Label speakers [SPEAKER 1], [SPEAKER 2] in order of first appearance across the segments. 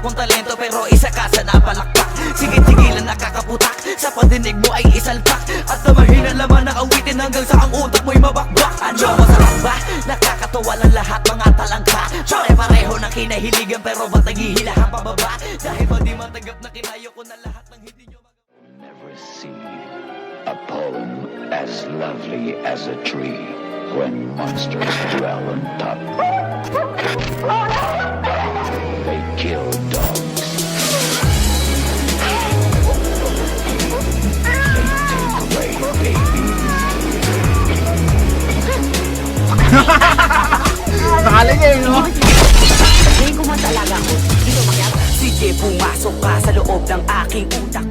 [SPEAKER 1] akong talento pero isa ka sa napalakpak. Sige-tigilan nakakaputak, sa padinig mo ay isalpak. At na mahina laman ng awitin hanggang sa ang utak mo'y mabakbak. Ano masarap ba? Nakakatawa lang lahat mga talangka. Pare-pareho ng kinahiligan pero ba't naghihilahan pababa? Dahil ba di matanggap na kinayo ko na lahat ng hindi nyo
[SPEAKER 2] Never see a poem as lovely as a tree when monsters dwell on top. They kill dogs. They take away babies.
[SPEAKER 3] Nakala niya yun, no?
[SPEAKER 4] Hindi ko man talaga ako. Dito mangyari.
[SPEAKER 1] Sige, pumasok ka sa loob ng aking utak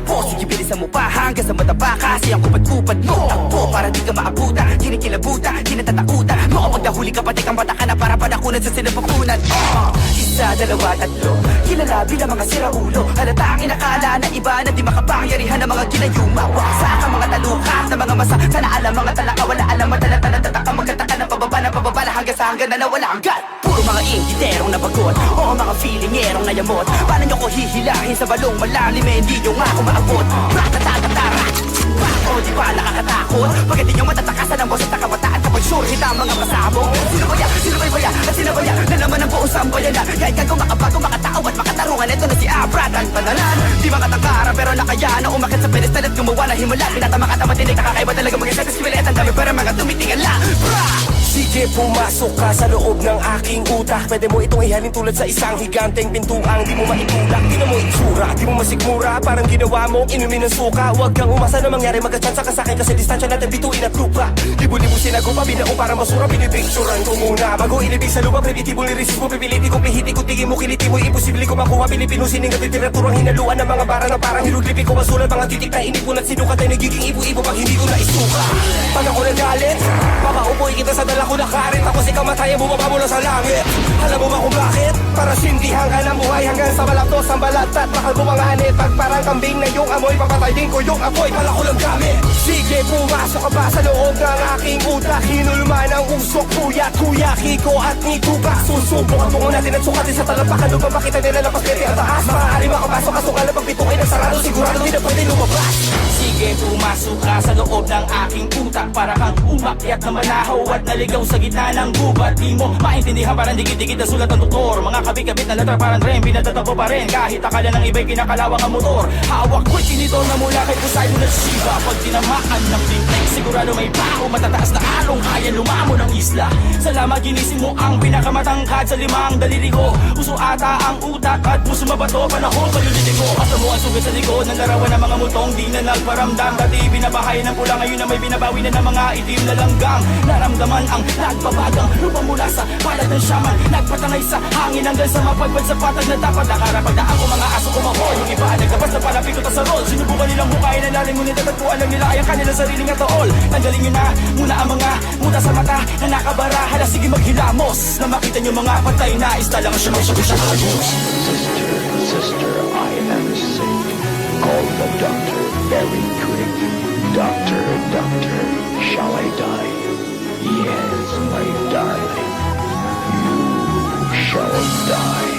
[SPEAKER 1] po. Sige, bilisan mo pa hanggang sa mataba. Kasi ang kupad-kupad mo takbo para di ka maabuta. Kinikilabuta, kinatatakuta. Makapag nahuli ka pati kang bata ka na para panakunan sa sinapapunan. Isa, dalawa, tatlo. Kilala bilang mga siraulo. Halata ang inakala na iba na di makapangyarihan ng mga ginayuma. Waksa ka mga taluka na mga masa. Sana alam mga talaka, wala alam. Madala-tala, tataka, magkataka ng pababa na hanggang sa hanggang na nawala ang gat. Puro mga ingiterong nabagot. Oo, mga feelingerong nayamot. Paano nyo ko hihilahin sa balong malalim? Hindi nyo nga ako maabot. Ratatatara. O di ba nakakatakot? Pagkat di nyo matatakasan ang boses na kabataan kapag sure hit ang mga pasabog. Sino ba yan? Sino ba yan? At sino ba yan? Na naman ang buong sambayan na kahit kang makabago, makatao at makatarungan. Ito na si Abrad ang panalan. Di makatangkara pero nakaya na umakit sa pedestal at gumawa na himala. Pinatama ka tamatinig, nakakaiba talaga mag-isip sa sibilet. Ang dami pero mga tumitingala.
[SPEAKER 5] Sige, pumasok ka sa loob ng aking utak. Pwede mo itong ihalin tulad sa isang higanteng pintuang di mo maitulak. Di na mo itsura, di mo masikmura. Parang ginawa mong inumin ng suka. Huwag kang umasa na mangyari, magkachansa ka sa'kin. Kasi distansya natin bituin at lupa. Libu-libu sinagupa, binaong parang basura. Pinipicturan ko muna bago inibig sa lupa. Primitibo lirisip mo, pipiliti ko, pihiti ko, tingin mo, kiliti mo. Imposible ko makuha, Pilipinusin ng literaturang hinaluan ng mga bara na parang hiruglipi ko masulat. Mga titik na inipon at sinukat ay nagiging ibu-ibo pag hindi ko naisuka. Pag ako nagalit, papaupoy kita sa dala ko nakarit. Tapos ikaw mataya bumaba mula sa langit. Alam mo ba kung bakit? Para sindihan ka ng buhay hanggang sa malapdos ang balat at bakal bumanganit. Pag parang kambing na yung amoy, papatay din ko yung apoy. Pala ko lang gamit. Sige, pumasok ka ba sa loob ng aking utak? Hinulman ang usok, kuya, Kiko at Nituka. Susubok ang tungo natin at sukatin sa talampakan. Doon ba makita nila lapas pwede ang taas? Maaari makapasok, kasukal na pagpitukin ng sarado. Sigurado di na pwede lumabas.
[SPEAKER 1] Sige, pumasok ka sa loob ng aking utak. Para kang umakyat na manahaw at naligaw sa gitna ng gubat. Di mo maintindihan parang dikit-dikit na sulat ng doktor. Mga kabit-kabit na letra parang tren, pinatatapo pa rin. Kahit akala ng iba'y kinakalawang ang motor. Hawak ko'y tinidor na mula kay Poseidon at Shiva. Pag tinamaan ng tintek, sigurado may baho. Matataas na along, kaya lumamo ng isla. Salamat ginising mo ang pinakamatangkad sa limang daliri ko. Puso ata ang utak at puso mabato. Panahon palulitin ko. Asa mo ang sugat sa likod ng larawan ng mga multong di na nagparamdam. Dati binabahay ng pula, ngayon na may binabawi na ng mga itim na langgam. Naramdaman ang nagbabagang lupa mula sa balat ng shaman. Nagpatangay sa hangin hanggang sa mapagpad sa patag na dapat nakarapagdaan ko mga aso kumahol. Yung iba nagkabas na palapit ko ta sa rol. Sinubukan nilang bukayin ang lalim ngunit at alam nila ay ang kanilang sariling atool. Tanggalin nyo na muna ang mga muta sa mata na nakabara. Hala sige maghilamos na makita nyo mga patay na ista lang siya.
[SPEAKER 2] Sister, I am sick. Call the doctor very quick. Doctor, shall I die? Yes, my darling. You shall die.